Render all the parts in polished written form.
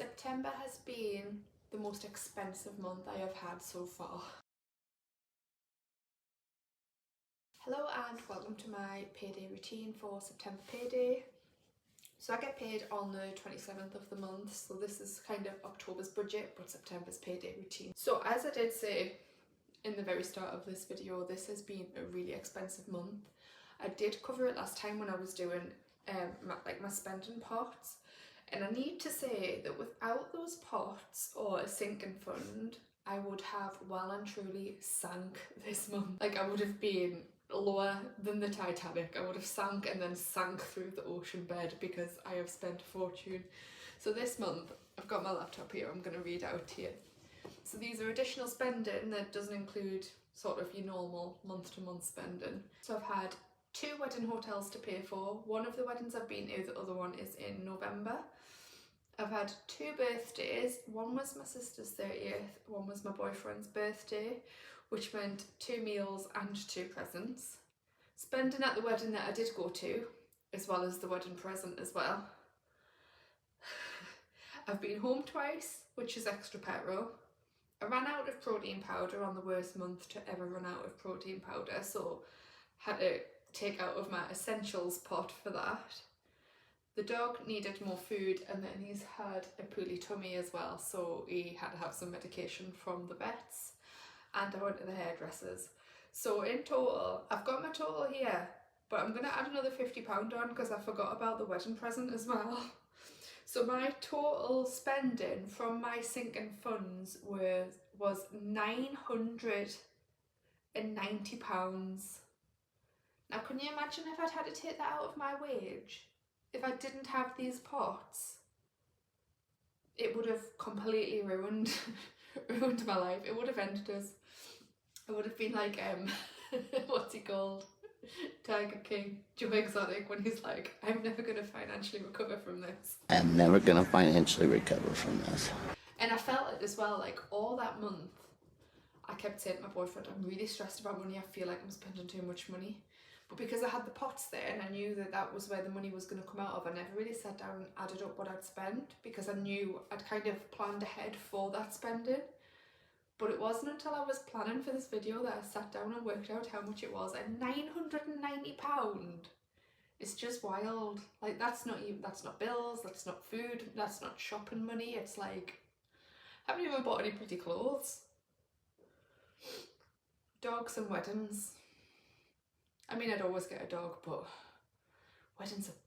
September has been the most expensive month I have had so far. Hello and welcome to my payday routine for September payday. So I get paid on the 27th of the month, so this is kind of October's budget but September's payday routine. So as I did say in the very start of this video, this has been a really expensive month. I did cover it last time when I was doing my spending pots, and I need to say that without those pots or a sinking fund, I would have well and truly sank this month. Like, I would have been lower than the Titanic. I would have sank and then sank through the ocean bed because I have spent a fortune. So this month, I've got my laptop here, I'm going to read out to you. So these are additional spending that doesn't include sort of your normal month-to-month spending. So I've had 2 wedding hotels to pay for. One of the weddings I've been to, the other one is in November. I've had 2 birthdays. One was my sister's 30th, one was my boyfriend's birthday, which meant 2 meals and 2 presents. Spending at the wedding that I did go to, as well as the wedding present as well. I've been home twice, which is extra petrol. I ran out of protein powder on the worst month to ever run out of protein powder, so had to take out of my essentials pot for that. The dog needed more food, and then he's had a poorly tummy as well, so he had to have some medication from the vets, and I went to the hairdressers. So in total, I've got my total here, but I'm going to add another £50 on because I forgot about the wedding present as well. So my total spending from my sinking funds was £990. Now, can you imagine if I'd had to take that out of my wage? If I didn't have these pots, it would have completely ruined my life. It would have ended us. It would have been like, what's he called? Tiger King, Joe Exotic, when he's like, I'm never going to financially recover from this. I'm never going to financially recover from this. And I felt it as well, like all that month, I kept saying to my boyfriend, I'm really stressed about money, I feel like I'm spending too much money. But because I had the pots there and I knew that that was where the money was going to come out of, I never really sat down and added up what I'd spent, because I knew I'd kind of planned ahead for that spending. But it wasn't until I was planning for this video that I sat down and worked out how much it was, and £990. It's just wild. Like, that's not bills, that's not food, that's not shopping money. It's like, I haven't even bought any pretty clothes. Dogs and weddings. I mean, I'd always get a dog, but weddings are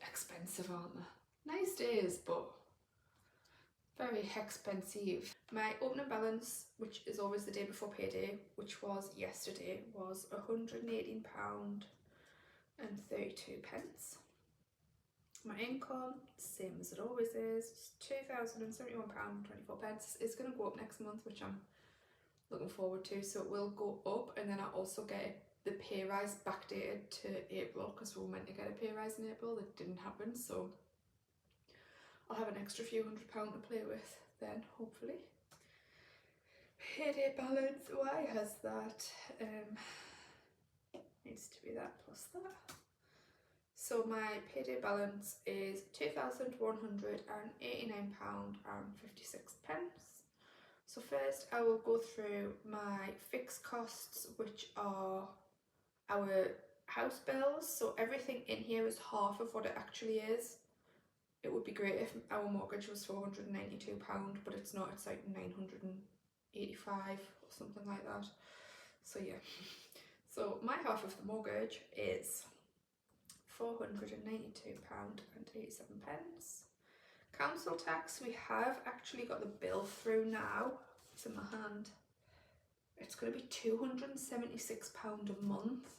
expensive, aren't they? Nice days, but very expensive. My opening balance, which is always the day before payday, which was yesterday, was £118 and 32 pence. My income, same as it always is, £2,071 and 24 pence. It's going to go up next month, which I'm looking forward to. So it will go up, and then I also get the pay rise backdated to April, because we were meant to get a pay rise in April. That didn't happen, so I'll have an extra few £100 to play with then, hopefully. Payday balance, why has that? Needs to be that plus that. So my payday balance is £2,189 and 56 pence. So first I will go through my fixed costs, which are our house bills. So everything in here is half of what it actually is. It would be great if our mortgage was £492, but it's not, it's like 985 or something like that. So yeah, so my half of the mortgage is £492 and 87 pence. Council tax, we have actually got the bill through now. It's in my hand. It's going to be £276 a month,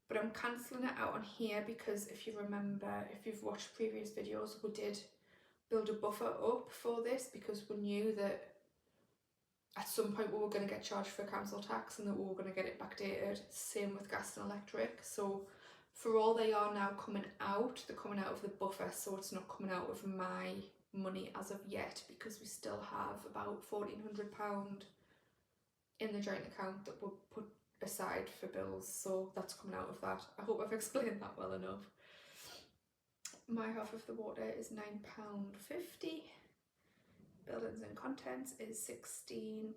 but I'm cancelling it out on here because if you remember, if you've watched previous videos, we did build a buffer up for this because we knew that at some point we were going to get charged for council tax and that we were going to get it backdated. Same with gas and electric. So for all they are now coming out, they're coming out of the buffer, so it's not coming out of my money as of yet, because we still have about £1,400 in the joint account that we'll put aside for bills, so that's coming out of that. I hope I've explained that well enough. My half of the water is £9.50. buildings and contents is £16.57.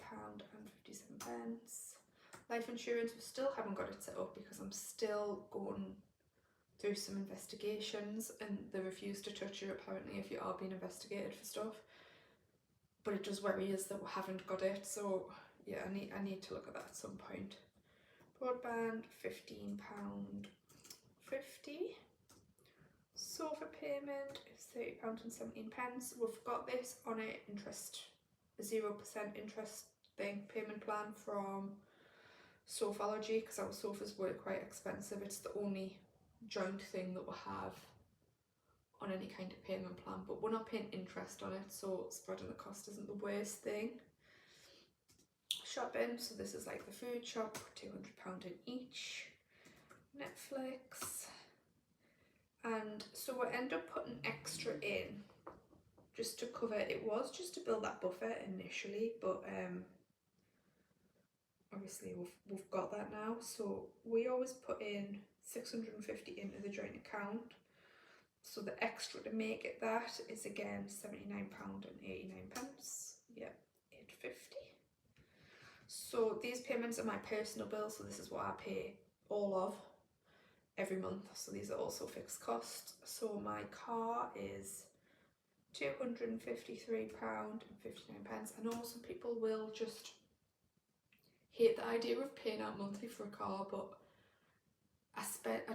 Life insurance, we still haven't got it set up because I'm still going through some investigations and they refuse to touch you apparently if you are being investigated for stuff. But it does worry us that we haven't got it, so yeah, I need to look at that at some point. Broadband, £15.50. Sofa payment is £30.17. We've got this on a 0% interest payment plan from Sofology because our sofas were quite expensive. It's the only joint thing that we have on any kind of payment plan, but we're not paying interest on it, so spreading the cost isn't the worst thing. Shopping, so this is like the food shop, £200 in each. Netflix, and so we end up putting extra in just to cover. It was just to build that buffer initially, but obviously we've got that now, so we always put in 650 into the joint account. So the extra to make it that is again £79.89. Yeah, £8.50. So these payments are my personal bills, so this is what I pay all of every month. So these are also fixed costs. So my car is £253.59. I know some people will just hate the idea of paying out monthly for a car, but I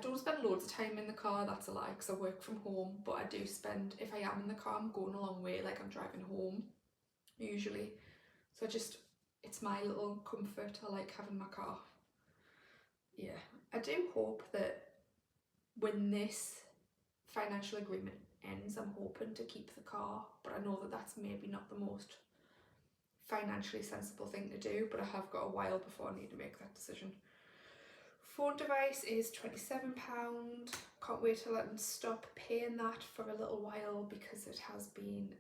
don't spend loads of time in the car, that's a lie, because I work from home, but I do spend, if I am in the car, I'm going a long way, like I'm driving home, usually. So it's my little comfort, I like having my car. Yeah, I do hope that when this financial agreement ends, I'm hoping to keep the car, but I know that that's maybe not the most financially sensible thing to do, but I have got a while before I need to make that decision. Phone device is £27. Can't wait till I can stop paying that for a little while because it has been,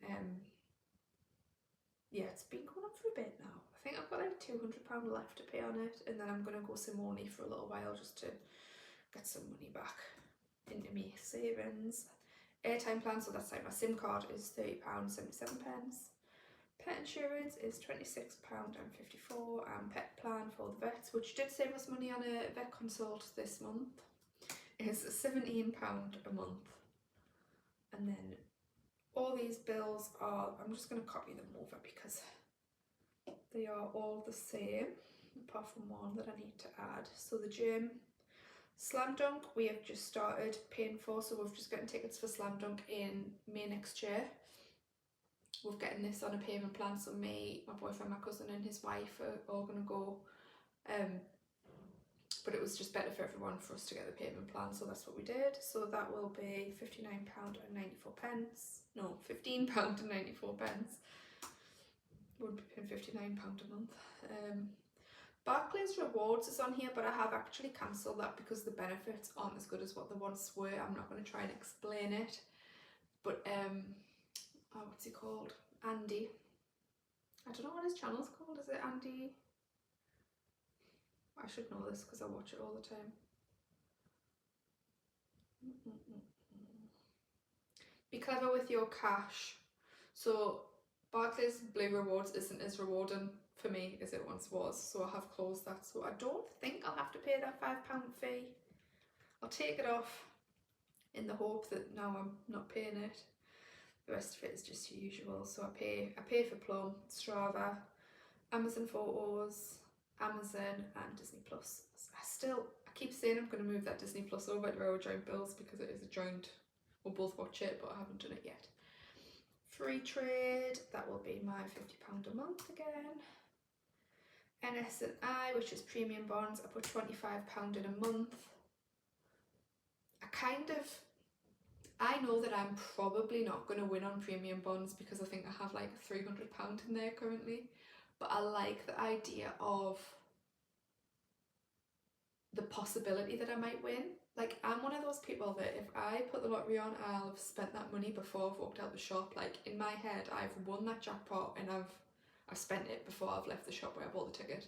it's been going on for a bit now. I think I've got like £200 left to pay on it, and then I'm going to go Simone for a little while just to get some money back into me savings. Airtime plan, so that's like my SIM card, is £30.77. Pet insurance is £26.54, and pet plan for the vets, which did save us money on a vet consult this month, is £17 a month. And then all these bills are, I'm just going to copy them over because they are all the same apart from one that I need to add. So the gym, Slam Dunk we have just started paying for, so we've just gotten tickets for Slam Dunk in May next year. We're getting this on a payment plan, so me, my boyfriend, my cousin and his wife are all going to go, but it was just better for everyone for us to get the payment plan, so that's what we did. So that will be £59.94, no, £15.94. Would be paying £59 a month. Barclays Rewards is on here, but I have actually cancelled that because the benefits aren't as good as what they once were. I'm not going to try and explain it, but what's he called? Andy. I don't know what his channel's called. Is it Andy? I should know this because I watch it all the time. Be clever with your cash. So Barclays Blue Rewards isn't as rewarding for me as it once was, so I have closed that. So I don't think I'll have to pay that £5 fee. I'll take it off in the hope that now I'm not paying it. The rest of it is just usual. So I pay for Plum, Strava, Amazon Photos, Amazon and Disney Plus. I keep saying I'm going to move that Disney Plus over to our joint bills because it is a joint, we'll both watch it, but I haven't done it yet. Free trade, that will be my £50 a month again. NS&I, which is premium bonds, I put £25 in a month. I know that I'm probably not going to win on premium bonds because I think I have like £300 in there currently, but I like the idea of the possibility that I might win. Like, I'm one of those people that if I put the lottery on, I'll have spent that money before I've walked out the shop. Like, in my head, I've won that jackpot and I've spent it before I've left the shop where I bought the ticket.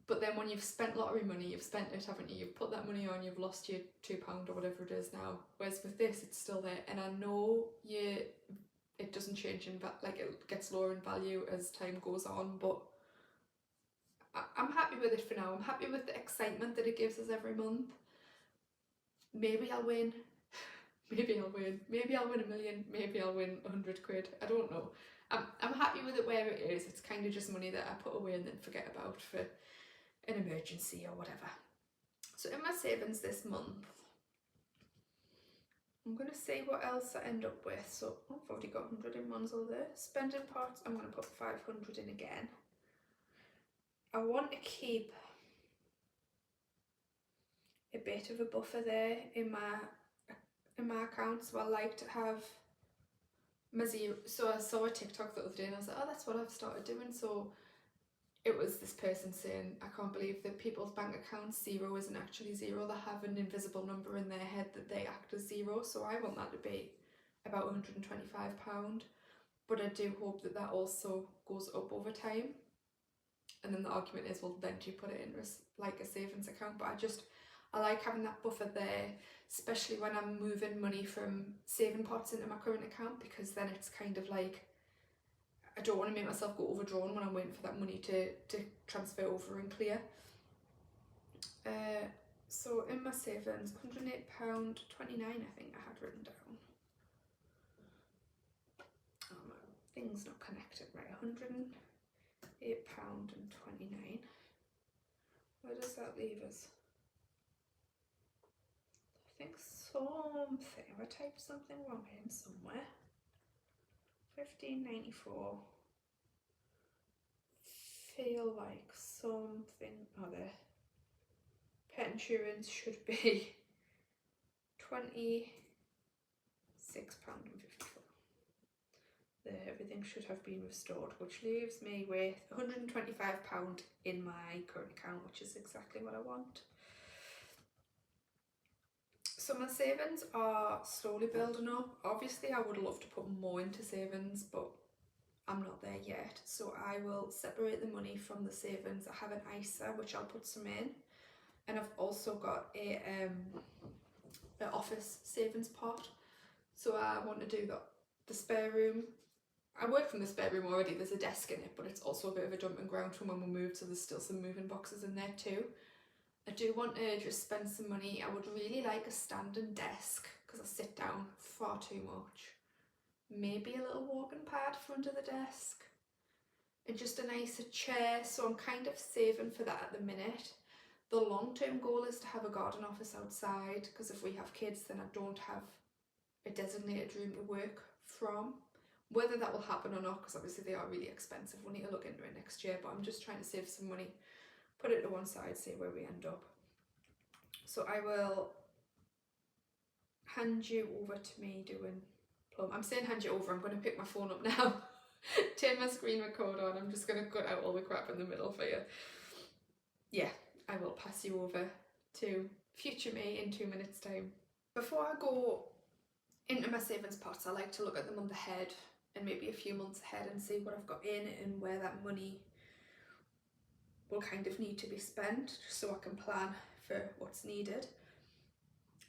But then when you've spent lottery money, you've spent it, haven't you? You've put that money on, you've lost your £2 or whatever it is now. Whereas with this, it's still there. And I know you it doesn't change in like it gets lower in value as time goes on, but I'm happy with it for now. I'm happy with the excitement that it gives us every month. Maybe I'll win. Maybe I'll win. Maybe I'll win $1 million. Maybe I'll win 100 quid. I don't know. I'm happy with it where it is. It's kind of just money that I put away and then forget about for an emergency or whatever. So in my savings this month, I'm going to see what else I end up with. So I've already got 100 in Monzo there. Spending pots, I'm going to put 500 in again. I want to keep a bit of a buffer there in my account, so I like to have my zero. So I saw a TikTok the other day and I was like, oh, that's what I've started doing. So it was this person saying, I can't believe that people's bank accounts zero isn't actually zero. They have an invisible number in their head that they act as zero. So I want that to be about £125. But I do hope that that also goes up over time. And then the argument is, well, then do you put it in like a savings account? But I like having that buffer there, especially when I'm moving money from saving pots into my current account, because then it's kind of like, I don't want to make myself go overdrawn when I'm waiting for that money to transfer over and clear. So in my savings, £108.29 I think I had written down. Oh, my thing's not connected right. £108.29. Where does that leave us? I think something, have I typed something wrong in somewhere? 15.94. Feel like something other. Pet insurance should be £26.54. There, everything should have been restored, which leaves me with £125 in my current account, which is exactly what I want. So my savings are slowly building up. Obviously I would love to put more into savings, but I'm not there yet. So I will separate the money from the savings. I have an ISA which I'll put some in, and I've also got a an office savings pot. So I want to do the spare room. I work from the spare room already. There's a desk in it, but it's also a bit of a jumping ground from when we moved, so there's still some moving boxes in there too. I do want to just spend some money. I would really like a standing desk because I sit down far too much. Maybe a little walking pad front of the desk and just a nicer chair. So I'm kind of saving for that at the minute. The long-term goal is to have a garden office outside, because if we have kids then I don't have a designated room to work from. Whether that will happen or not, because obviously they are really expensive, we'll need to look into it next year, but I'm just trying to save some money, put it to one side, see where we end up. So I will hand you over to me doing plum. I'm saying hand you over, I'm going to pick my phone up now, turn my screen record on, I'm just going to cut out all the crap in the middle for you. Yeah, I will pass you over to future me in 2 minutes time. Before I go into my savings pots, I like to look at the month ahead and maybe a few months ahead and see what I've got in and where that money will kind of need to be spent, just so I can plan for what's needed.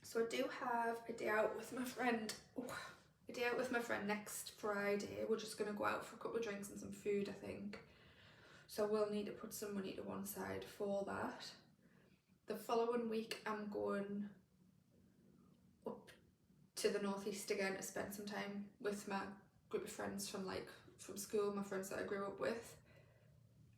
So I do have a day out with my friend. A day out with my friend next Friday. We're just going to go out for a couple of drinks and some food, I think. So we'll need to put some money to one side for that. The following week I'm going up to the northeast again to spend some time with my group of friends from school, my friends that I grew up with.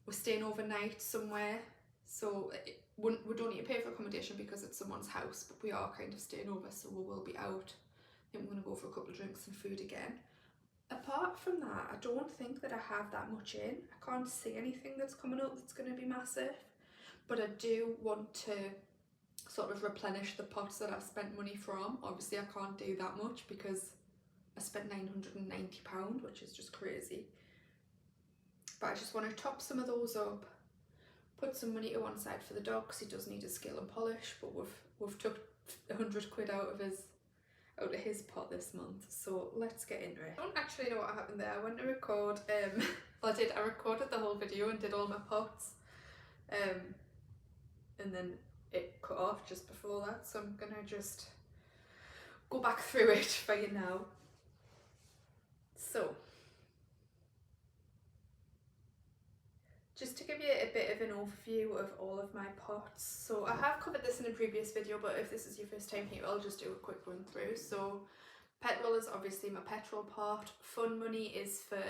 We're staying overnight somewhere, so we don't need to pay for accommodation because it's someone's house, but we are kind of staying over, so we will be out. I think we're going to go for a couple of drinks and food again. Apart from that, I don't think that I have that much in. I can't see anything that's coming up that's going to be massive, but I do want to sort of replenish the pots that I've spent money from. Obviously I can't do that much because I spent £990, which is just crazy. But I just want to top some of those up, put some money to one side for the dog because he does need a scale and polish, but we've took 100 quid out of his pot this month, so let's get into it. I don't actually know what happened there. I went to record, I recorded the whole video and did all my pots, and then it cut off just before that, so I'm gonna just go back through it for you now. So, just to give you a bit of an overview of all of my pots. So I have covered this in a previous video, but if this is your first time here, I'll just do a quick run through. So petrol is obviously my petrol pot. Fun money is for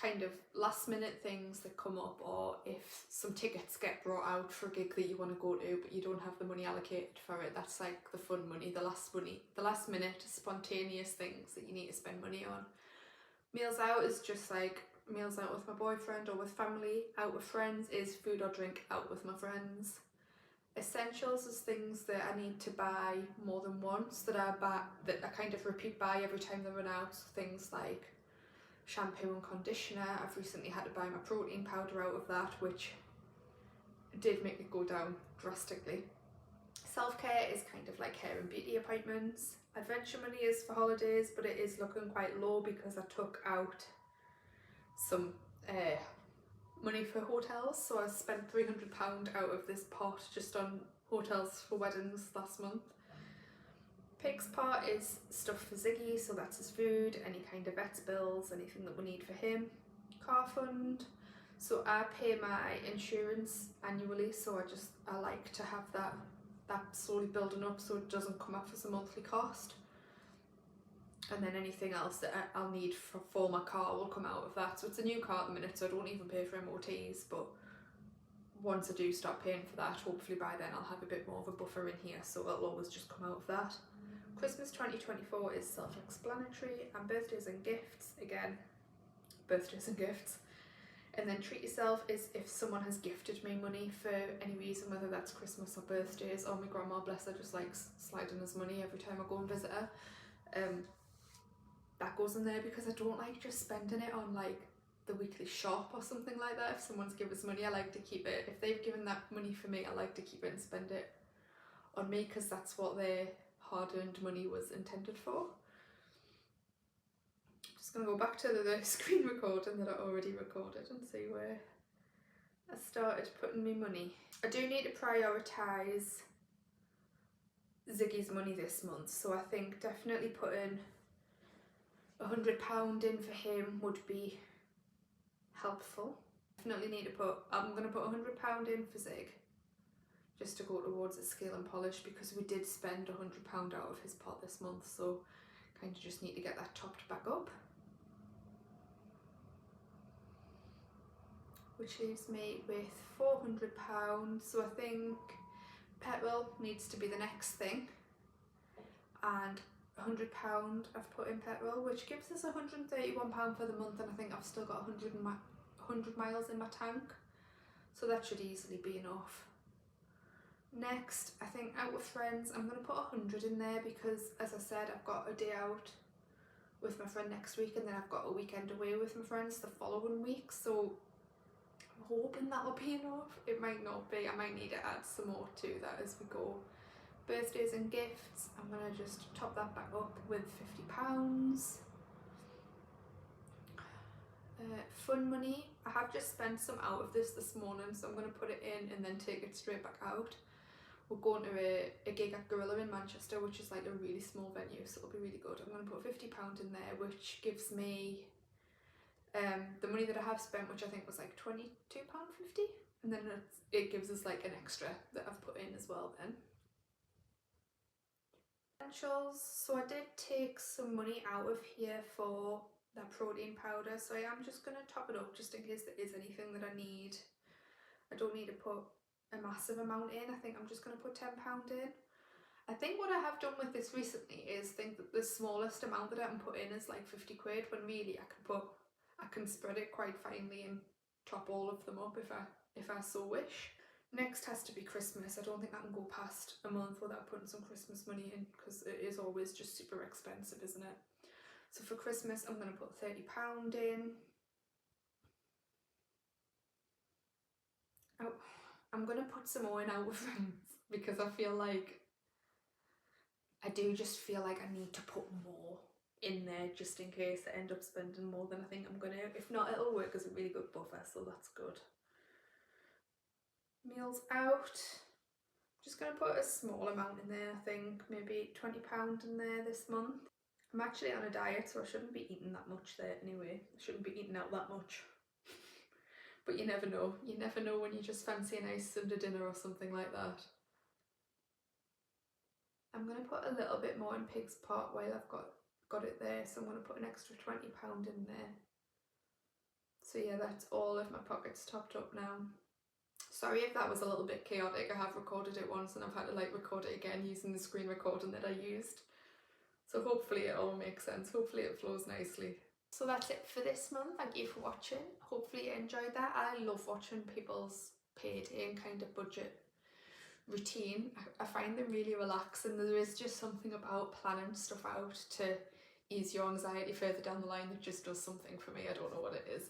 kind of last minute things that come up, or if some tickets get brought out for a gig that you want to go to but you don't have the money allocated for it. That's like the fun money, the last minute spontaneous things that you need to spend money on. Meals out is just like meals out with my boyfriend or with family. Out with friends is food or drink out with my friends. Essentials is things that I need to buy more than once, that I kind of repeat buy every time they run out. So things like shampoo and conditioner. I've recently had to buy my protein powder out of that, which did make it go down drastically. Self-care is kind of like hair and beauty appointments. Adventure money is for holidays, but it is looking quite low because I took out some money for hotels, so I spent £300 out of this pot just on hotels for weddings last month. Pig's pot is stuff for Ziggy, so that's his food, any kind of vet's bills, anything that we need for him. Car fund, so I pay my insurance annually, so I like to have that slowly building up so it doesn't come off as a monthly cost. And then anything else that I'll need for my car will come out of that. So it's a new car at the minute, so I don't even pay for MOTs, but once I do start paying for that, hopefully by then I'll have a bit more of a buffer in here, so it'll always just come out of that. Christmas 2024 is self-explanatory, and birthdays and gifts, again, birthdays and gifts. And then treat yourself is if someone has gifted me money for any reason, whether that's Christmas or birthdays, or my grandma, bless her, just likes sliding us money every time I go and visit her. That goes in there because I don't like just spending it on like the weekly shop or something like that. If someone's given us money, I like to keep it. If they've given that money for me, I like to keep it and spend it on me, because that's what their hard-earned money was intended for. Just gonna go back to the screen recording that I already recorded and see where I started putting my money. I do need to prioritise Ziggy's money this month, so I think definitely putting £100 in for him would be helpful. Definitely need to I'm going to put £100 in for Zig, just to go towards his scale and polish, because we did spend £100 out of his pot this month, so kind of just need to get that topped back up. Which leaves me with £400, so I think petrol needs to be the next thing, and £100 I've put in petrol, which gives us £131 for the month, and I think I've still got 100 miles in my tank, so that should easily be enough. Next, I think out with friends, I'm going to put 100 in there because, as I said, I've got a day out with my friend next week, and then I've got a weekend away with my friends the following week, so I'm hoping that'll be enough. It might not be, I might need to add some more to that as we go. Birthdays and gifts, I'm going to just top that back up with £50. Fun money, I have just spent some out of this morning, so I'm going to put it in and then take it straight back out. We're going to a gig at Gorilla in Manchester, which is like a really small venue, so it'll be really good. I'm going to put £50 in there, which gives me the money that I have spent, which I think was like £22.50, and then it gives us like an extra that I've put in as well then. Essentials, so I did take some money out of here for that protein powder, so I am just going to top it up just in case there is anything that I need. I don't need to put a massive amount in. I think I'm just going to put £10 in. I think what I have done with this recently is think that the smallest amount that I can put in is like 50 quid, when really I can spread it quite finely and top all of them up if I so wish. Next has to be Christmas. I don't think I can go past a month without putting some Christmas money in, because it is always just super expensive, isn't it? So for Christmas, I'm going to put £30 in. Oh, I'm going to put some more in out with friends, because I feel like I just feel like I need to put more in there just in case I end up spending more than I think I'm going to. If not, it'll work as a really good buffer, so that's good. Meals out, just going to put a small amount in there, I think maybe £20 in there this month. I'm actually on a diet, so I shouldn't be eating that much there anyway. I shouldn't be eating out that much. But you never know. You never know when you just fancy a nice Sunday dinner or something like that. I'm going to put a little bit more in pig's pot while I've got it there. So I'm going to put an extra £20 in there. So yeah, that's all of my pockets topped up now. Sorry if that was a little bit chaotic. I have recorded it once and I've had to like record it again using the screen recording that I used. So hopefully it all makes sense. Hopefully it flows nicely. So that's it for this month. Thank you for watching. Hopefully you enjoyed that. I love watching people's payday and kind of budget routine. I find them really relaxing. There is just something about planning stuff out to ease your anxiety further down the line that just does something for me. I don't know what it is.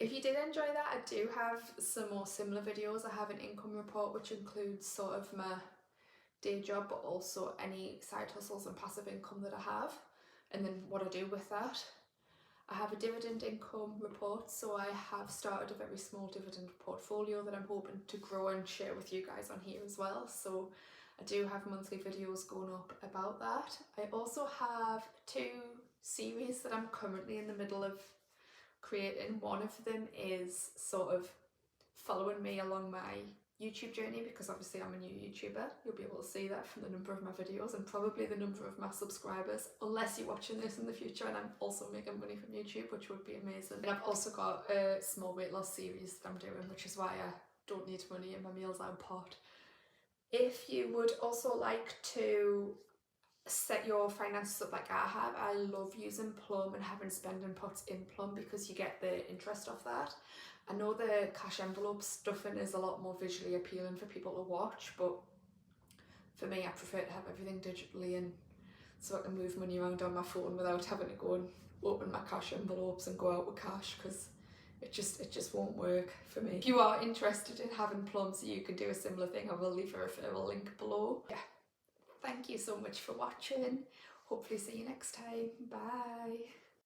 If you did enjoy that, I do have some more similar videos. I have an income report which includes sort of my day job, but also any side hustles and passive income that I have, and then what I do with that. I have a dividend income report, so I have started a very small dividend portfolio that I'm hoping to grow and share with you guys on here as well. So I do have monthly videos going up about that. I also have 2 series that I'm currently in the middle of creating. One of them is sort of following me along my YouTube journey, because obviously I'm a new YouTuber. You'll be able to see that from the number of my videos and probably the number of my subscribers, unless you're watching this in the future and I'm also making money from YouTube, which would be amazing. And I've also got a small weight loss series that I'm doing, which is why I don't need money in my meals out pot. If you would also like to set your finances up like I have, I love using Plum and having spending pots in Plum because you get the interest off that. I know the cash envelope stuffing is a lot more visually appealing for people to watch, but for me I prefer to have everything digitally, and so I can move money around on my phone without having to go and open my cash envelopes and go out with cash, because it just won't work for me. If you are interested in having Plum so you can do a similar thing, I will leave a referral link below. Yeah. Thank you so much for watching. Hopefully see you next time. Bye.